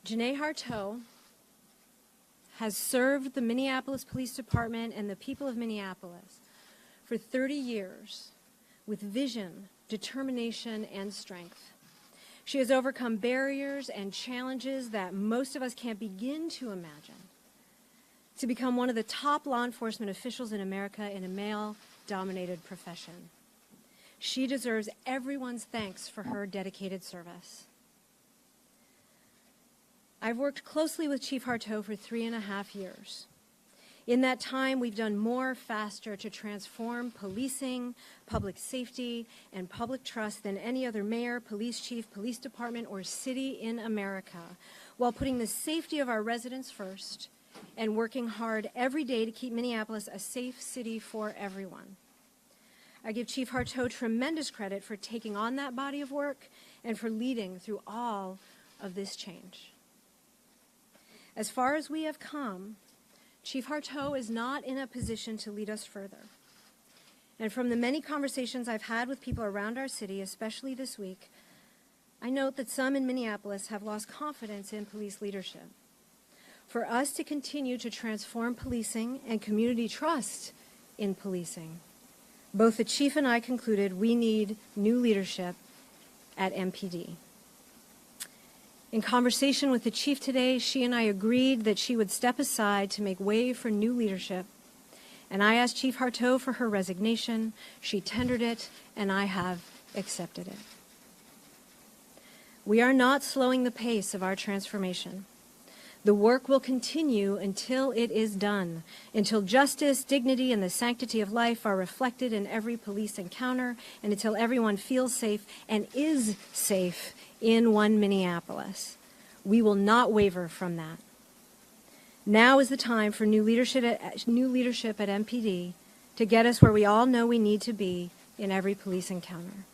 Janae Harteau has served the Minneapolis Police Department and the people of Minneapolis for 30 years with vision, determination, and strength. She has overcome barriers and challenges that most of us can't begin to imagine to become one of the top law enforcement officials in America in a male-dominated profession. She deserves everyone's thanks for her dedicated service. I've worked closely with Chief Harteau for 3.5 years. In that time, we've done more faster to transform policing, public safety, and public trust than any other mayor, police chief, police department, or city in America, while putting the safety of our residents first and working hard every day to keep Minneapolis a safe city for everyone. I give Chief Harteau tremendous credit for taking on that body of work and for leading through all of this change. As far as we have come, Chief Harteau is not in a position to lead us further. And from the many conversations I've had with people around our city, especially this week, I note that some in Minneapolis have lost confidence in police leadership. For us to continue to transform policing and community trust in policing, both the chief and I concluded we need new leadership at MPD. In conversation with the chief today, she and I agreed that she would step aside to make way for new leadership. And I asked Chief Harteau for her resignation. She tendered it, and I have accepted it. We are not slowing the pace of our transformation. The work will continue until it is done, until justice, dignity, and the sanctity of life are reflected in every police encounter, and until everyone feels safe and is safe in one Minneapolis. We will not waver from that. Now is the time for new leadership at MPD to get us where we all know we need to be in every police encounter.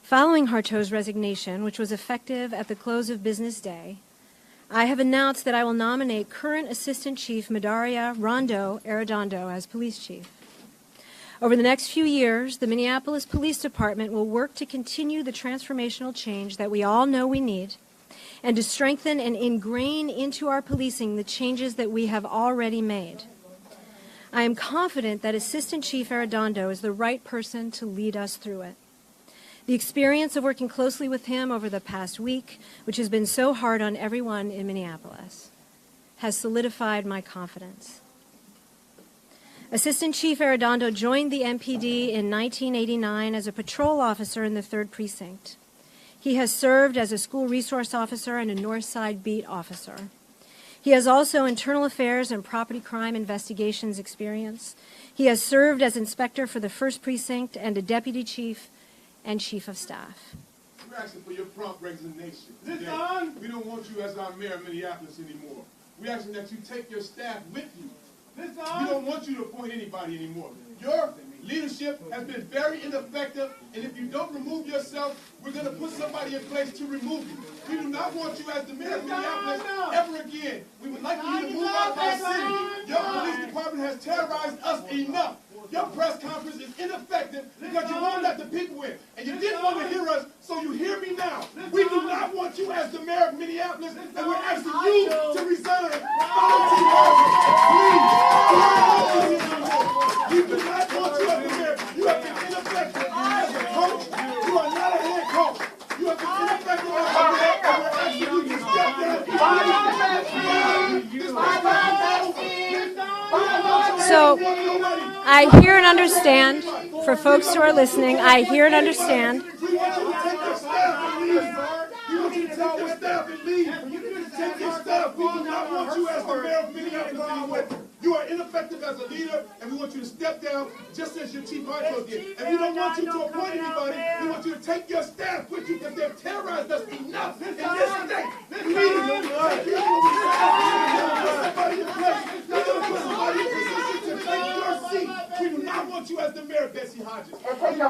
Following Harteau's resignation, which was effective at the close of business day, I have announced that I will nominate current Assistant Chief Medaria Rondo Arredondo as police chief. Over the next few years, the Minneapolis Police Department will work to continue the transformational change that we all know we need and to strengthen and ingrain into our policing the changes that we have already made. I am confident that Assistant Chief Arredondo is the right person to lead us through it. The experience of working closely with him over the past week, which has been so hard on everyone in Minneapolis, has solidified my confidence. Assistant Chief Arredondo joined the MPD in 1989 as a patrol officer in the 3rd Precinct. He has served as a school resource officer and a North Side beat officer. He has also internal affairs and property crime investigations experience. He has served as inspector for the 1st Precinct and a deputy chief and chief of staff. We're asking for your prompt resignation. Okay? We don't want you as our mayor of Minneapolis anymore. We're asking that you take your staff with you. We don't want you to appoint anybody anymore. Your leadership has been very ineffective, and if you don't remove yourself, we're going to put somebody in place to remove you. We do not want you as the mayor of Minneapolis ever again. We would like you to move out of our city. Your police department has terrorized us enough. Your press conference is ineffective because you won't let the people in. And you didn't want to hear us, so you hear me now. We do not want you as the mayor of Minneapolis, and we're asking you to resign. Please, we do not want you as the mayor. You have been ineffective as a coach. You are not a head coach. You have been ineffective as a mayor, and we're asking you to step down. So, I hear and understand, for folks who are listening, I hear and understand. We want you to take your staff and leave. We want you to take your staff and leave. Take your staff. We do not want you as the mayor of Minneapolis anymore. You are ineffective as a leader, and we want you to step down just as your Chief Harteau did. And we don't want you to appoint anybody. We want you to take your staff with you because they've terrorized us enough in this state. Please, take your somebody in place. We're going to put somebody in position to take your seat. We do not want you as the mayor, Bessie Hodges. Take the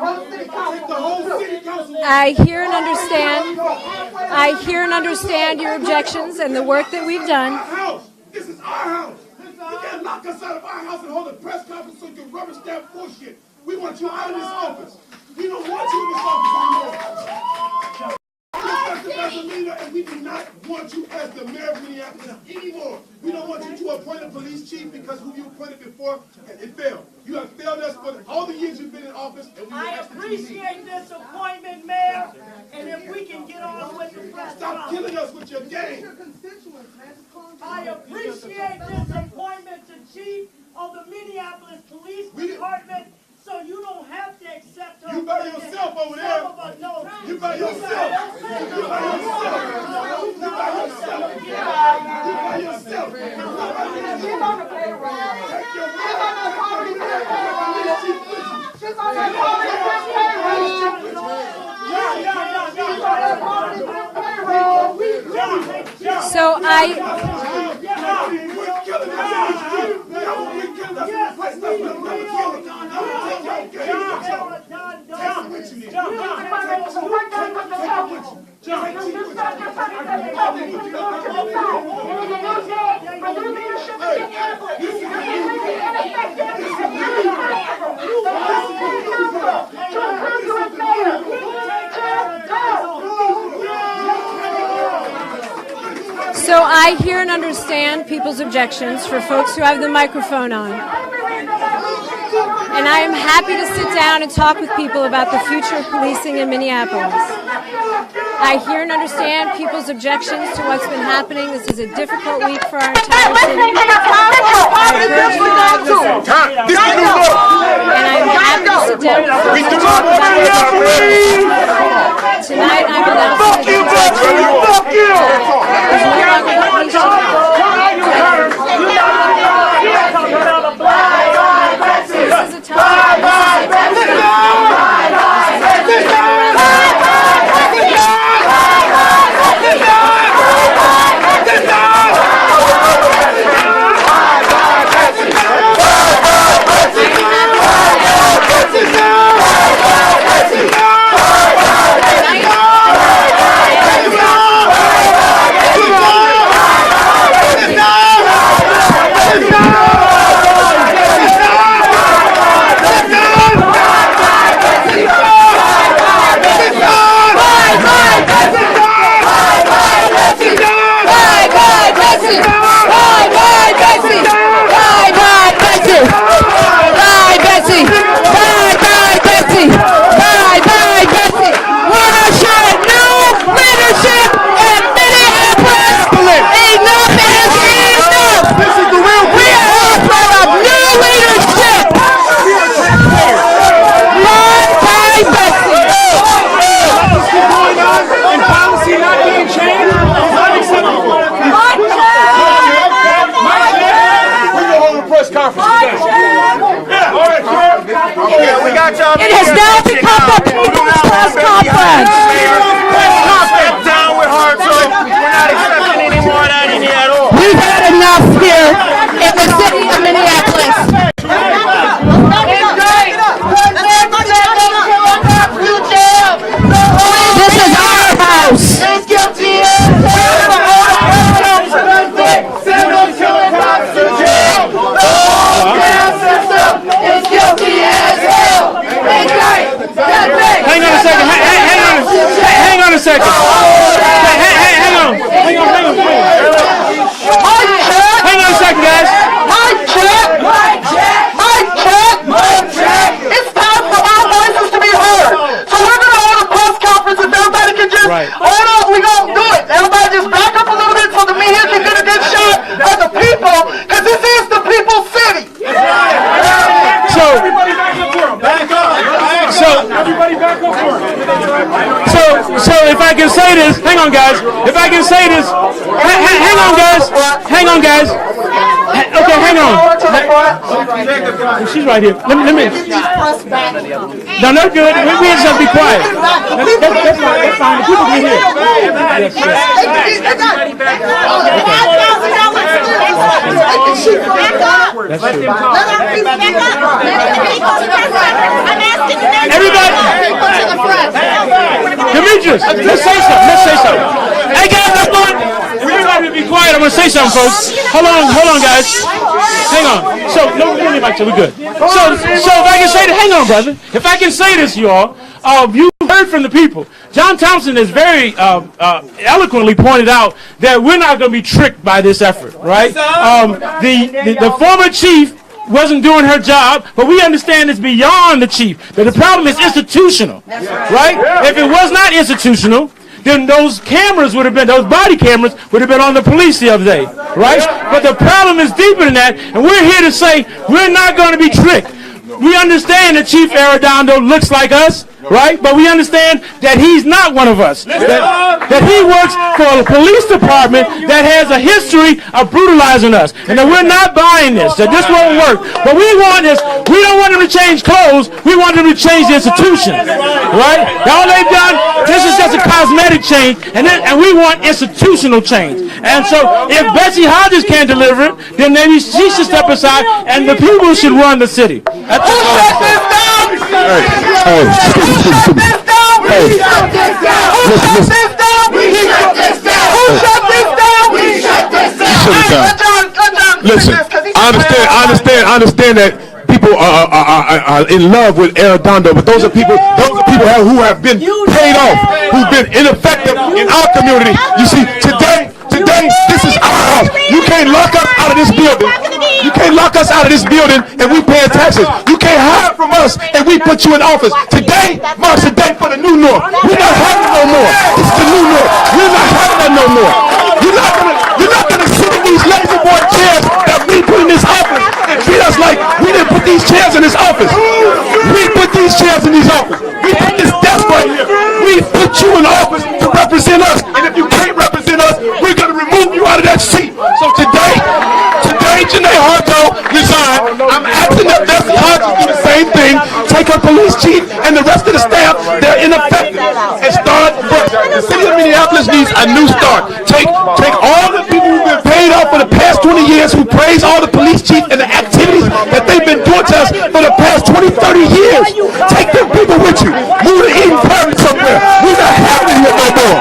whole city council. I hear and understand. I hear and understand your objections and the work that we've done. Our house. This is our house. You can't lock us out of our house and hold a press conference so you can rubber stamp bullshit. We want you out of this office. We don't want you in this office anymore. You're as a leader, and we do not want you as the mayor of Minneapolis anymore. We don't want you to appoint a police chief because who you appointed before, it failed. You have failed us for all the years you've been in office. And I appreciate this appointment, Mayor, and if we can get on with the press. Stop killing us with your game. I appreciate this appointment to Chief of the Minneapolis Police Department, so you don't have to accept her. You by yourself over there. You by yourself. You by yourself. You by yourself. You by yourself. She's on the payroll. She's on the payroll. So I hear and understand people's objections for folks who have the microphone on. And I am happy to sit down and talk with people about the future of policing in Minneapolis. I hear and understand people's objections to what's been happening. This is a difficult week for our entire city. I encourage you to have this. And I'm happy to sit down with folks to talk about this. Tonight I'm announcing the It has now become the People's Press Conference. Down with hard drugs. We're not accepting any more of that in here at all. We've had enough here in the city of Minneapolis. This is our house. Hang on a second. Hang on a second. Hang on. Hang on a second, guys. It's time for our voices to be heard. So we're going to hold a press conference if everybody can just hold on. We're going to do it. Everybody just back up a little bit so the media can get a good shot of the people, because this is the people's city. So, Everybody back up for him. Back up. Everybody back up for him. so if I can say this, hang on, guys. If I can say this, hang on, guys. Okay, hang on. She's right here. Let me. No, no, good. We just have to be quiet. That's fine. The people can hear. Everybody. Demetrius, let's say something. Hey, guys, I'm going. Everybody be quiet. I'm going to say something, folks. Hold on, guys. Hang on. So, no, we're good. So if I can say this, hang on, brother. If I can say this, y'all, you've heard from the people. John Thompson has very eloquently pointed out that we're not going to be tricked by this effort, right? The former chief wasn't doing her job, but we understand it's beyond the chief. That the problem is institutional, right? If it was not institutional, then those cameras would have been, those body cameras would have been on the police the other day, right? But the problem is deeper than that, and we're here to say we're not going to be tricked. We understand that Chief Arredondo looks like us, right? But we understand that he's not one of us. That he works for a police department that has a history of brutalizing us. And that we're not buying this, that this won't work. What we want is, we don't want him to change clothes, we want him to change the institution, right? All they've done, this is just a cosmetic change, and we want institutional change. And so, if Betsy Hodges can't deliver it, then maybe she should step aside, and the people should run the city. Who shut this down? Who shut this down? We shut this down. Who shut this down? We shut this down. Who shut this down? We shut this down. Listen, I understand that people are in love with Arredondo, but those are people who have been paid off, who've been ineffective in our community. You see, today, this is our house. You can't lock us out of this building. You can't lock us out of this building and we pay taxes. You can't hide from us and we put you in office. Today marks the day for the new north. We're not having it no more. It's the new north. We're not having it no more. You're not gonna sit in these lazy boy chairs that we put in this office and treat us like we didn't put these chairs in this office. We put these chairs in this office. We put this desk right here. We put you in office to represent us. And if you can't represent us, we're gonna remove you out of that seat. So today, Janae Harto resigned. I'm asking that Betsy Hodges do the same thing. Take her police chief and the rest of the staff. They're ineffective. And start fresh. The city of Minneapolis needs a new start. Take all the people who've been paid off for the past 20 years, who praise all the police chief and the activities that they've been doing to us for the past 20, 30 years. Take them people with you. Move to Eden Prairie somewhere. We're not having it here no more.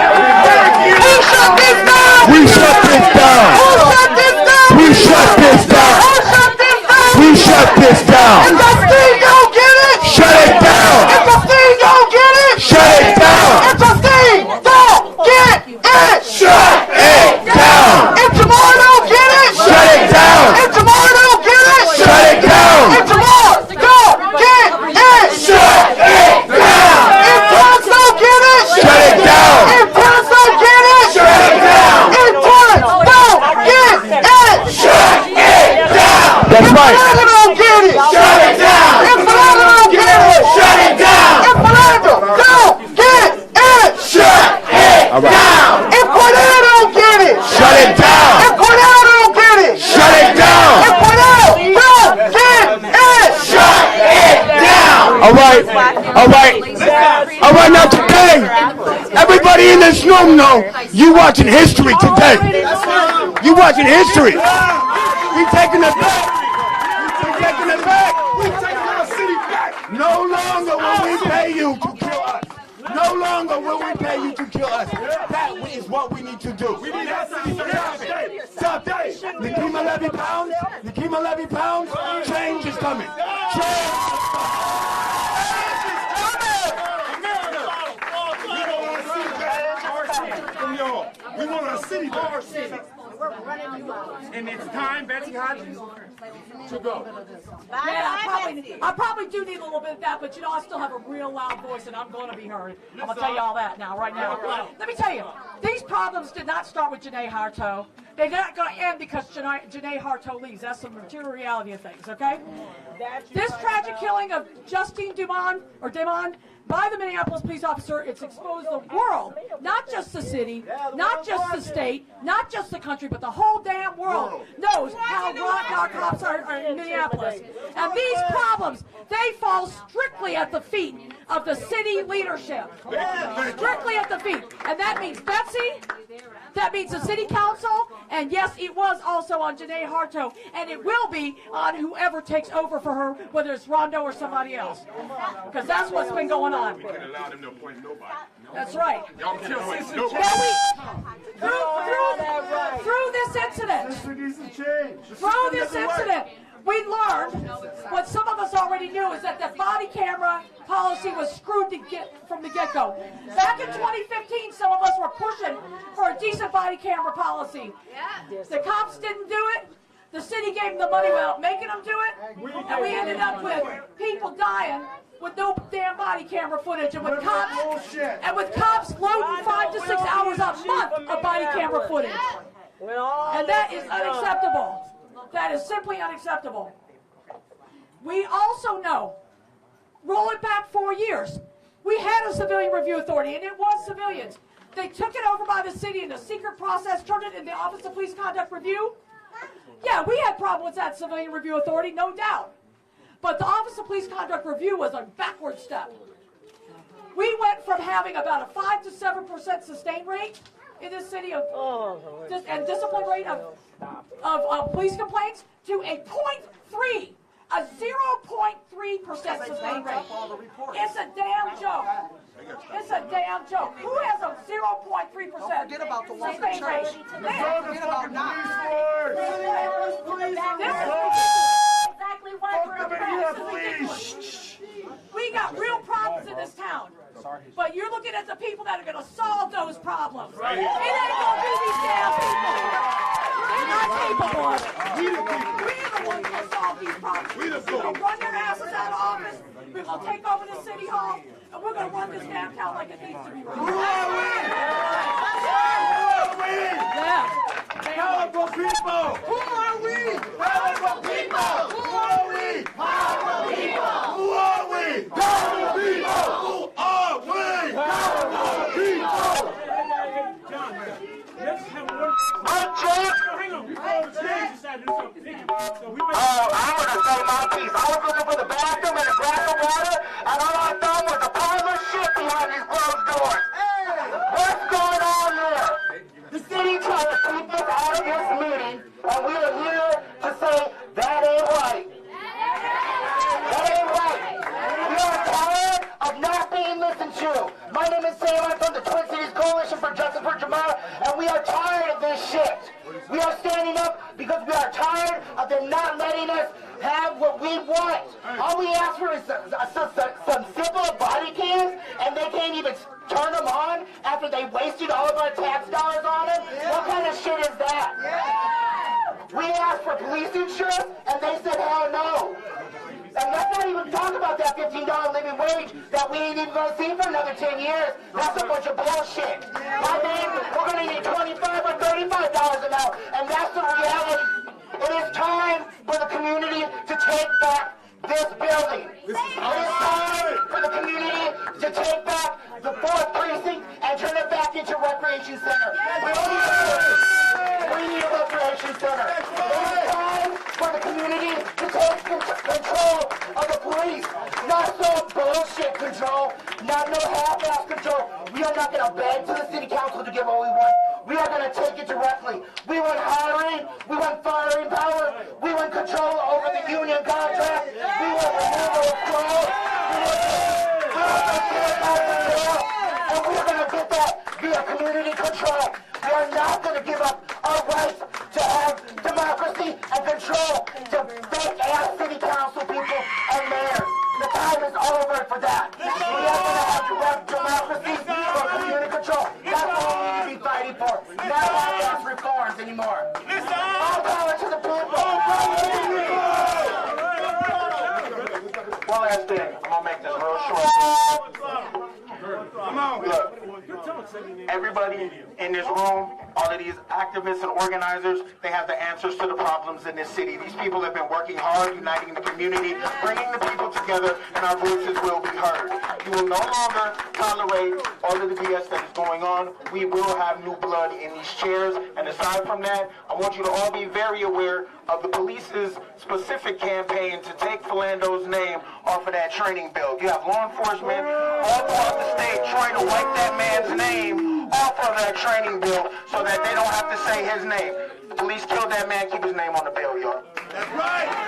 Who shut this down? We shut this down. Who shut this down? We shut this down. Who shut this down? We shut this down. If the sting don't get it, Shut it down. if the sting don't get it, Shut it down. if the sting don't get it, Shut it down. if Jamar don't get it, Shut it down. if Jamar don't get it, Shut it down. if Jamar don't get it, Shut it down. if Terrence don't get it, Shut it down. if Terrence don't get it, Shut it down. if Terrence don't get it, Shut it down. That's right. Fernando don't get it, Shut it down. if Fernando don't get it, Shut it down. if Fernando don't get it, Shut it down. if Cornell don't get it, Shut it down. if Cornell don't get it, Shut it down. if Cornell don't get it, Shut it down. All right. Now today, everybody in this room know you watching history today. You watching history. We taking it back. We taking it back. We taking our city back. No longer will we pay you to kill us. No longer will we pay you to kill us. That is what we need to do. We need that city to stop that. The Kima levy pounds. The Kima levy pounds. Change is coming. We want our city back. And it's time, Betsy Hodges, to go. Yeah, I probably do need a little bit of that, but I still have a real loud voice and I'm going to be heard. I'm going to tell you all that now, right now. Let me tell you, these problems did not start with Janae Harto. They're not going to end because Janae Harto leaves. That's the material reality of things, okay? This tragic killing of Justine Dumond by the Minneapolis police officer, it's exposed the world, not just the city, not just the state, not just the country, but the whole damn world knows how rotten our cops are in Minneapolis. And these problems, they fall strictly at the feet of the city leadership. Strictly at the feet. And that means Betsy, that means the city council, and yes, it was also on Janae Harto, and it will be on whoever takes over for her, whether it's Rondo or somebody else. Because that's what's been going on. We can't allow them to appoint nobody. That's right. Y'all kill nobody. Through this incident, we learned what some of us already knew is that the body camera policy was screwed from the get-go. Back in 2015, some of us were pushing for a decent body camera policy. The cops didn't do it. The city gave them the money without making them do it, and we ended up with people dying with no damn body camera footage, and with cops loading 5 to 6 hours a month of body camera footage. And that is unacceptable. That is simply unacceptable. We also know, rolling back 4 years, we had a civilian review authority, and it was civilians. They took it over by the city in a secret process, turned it in the Office of Police Conduct Review. Yeah, we had problems with that civilian review authority, no doubt. But the Office of Police Conduct Review was a backward step. We went from having about a 5 to 7% sustain rate in this city and discipline rate of police complaints to a 0.3, a 0.3% sustain rate. It's a damn joke. It's a damn joke. Who has a 0.3% Forget about the sustain Walker rate? Church. Forget about Exactly why we're oppressed. We got real problems in this town. But you're looking at the people that are going to solve those problems. It ain't going to be these damn people. They're not capable of it. We're the ones that solve these problems. We're going to run your asses out of office. We're going to take over the city hall. And we're going to run this damn town like it needs to be run. Who are we? Yeah. Powerful people! Who are we? Powerful people! Who are we? Powerful people! Who are we? Powerful people! Who are we? Powerful people! I'm Jack. I'm gonna say my piece. I was looking for the bathroom and a glass of water, and all I found was a pile of shit behind these closed doors. What's going on here? The city tried to keep us out of this meeting, and we are here to say that ain't right. That ain't right. We are tired of not being listened to. My name is Sam. I'm from the Twin Cities Coalition for Justice for Jamal, and we are tired of this shit. We are standing up because we are tired of them not letting us have what we want. All we ask for is some simple body cams, and they can't even turn them on after they wasted all of our tax dollars on them? What kind of shit is that? We asked for police insurance, and they said hell no. And let's not even talk about that $15 living wage that we ain't even going to see for another 10 years. That's a bunch of bullshit. I mean, we're going to need $25 or $35 an hour, and that's the reality. It is time for the community to take back this building. It is time for the community to take back the 4th precinct and turn it back into a recreation center. We need a recreation center. It is time for the community to take control of the police. Not some bullshit control, not no half-ass control. We are not going to beg to the city council to give what we want. We are going to take it directly. We want hiring, we want firing power, we want control over the union contract, we want removal of fraud, and we're going to get that via community control. We are not going to give up our rights to have democracy and control to fake-ass city council people and mayors. The time is over for that. We are going to have direct democracy for community control. That's what we need to be fighting for. Not half-ass reforms anymore. All power to the people. One last thing. I'm going to make this real short. Look, everybody in this room, all of these activists and organizers, they have the answers to the problems in this city. These people have been working hard, uniting the community, bringing the people together, and our voices will be heard. You will no longer tolerate all of the BS that is going on. We will have new blood in these chairs, and aside from that, I want you to all be very aware of the police's specific campaign to take Philando's name off of that training bill. You have law enforcement all throughout the state trying to wipe that man's name off of that training bill so that they don't have to say his name. Police killed that man, keep his name on the bill, y'all. That's right.